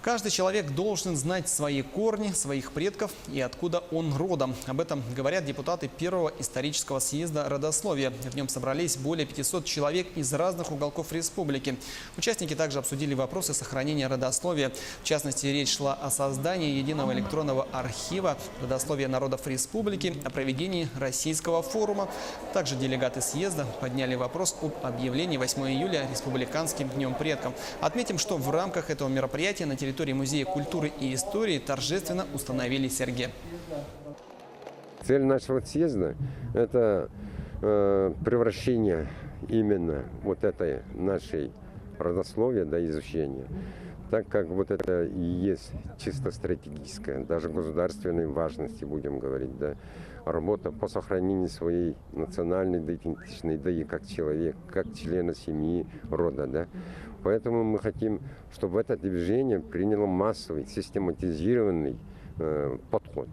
Каждый человек должен знать свои корни, своих предков и откуда он родом. Об этом говорят депутаты первого исторического съезда родословия. В нем собрались более 500 человек из разных уголков республики. Участники также обсудили вопросы сохранения родословия. В частности, речь шла о создании единого электронного архива родословия народов республики, о проведении российского форума. Также делегаты съезда подняли вопрос об объявлении 8 июля республиканским днем предков. Отметим, что в рамках этого мероприятия на территории Музея культуры и истории торжественно установили сергель. Цель нашего съезда – это превращение именно вот этой нашей родословия до изучения. Так как вот это и есть чисто стратегическая, даже государственной важности, будем говорить, да, работа по сохранению своей национальной идентичности, да и как человек, как члена семьи, рода, да. Поэтому мы хотим, чтобы это движение приняло массовый, систематизированный подход.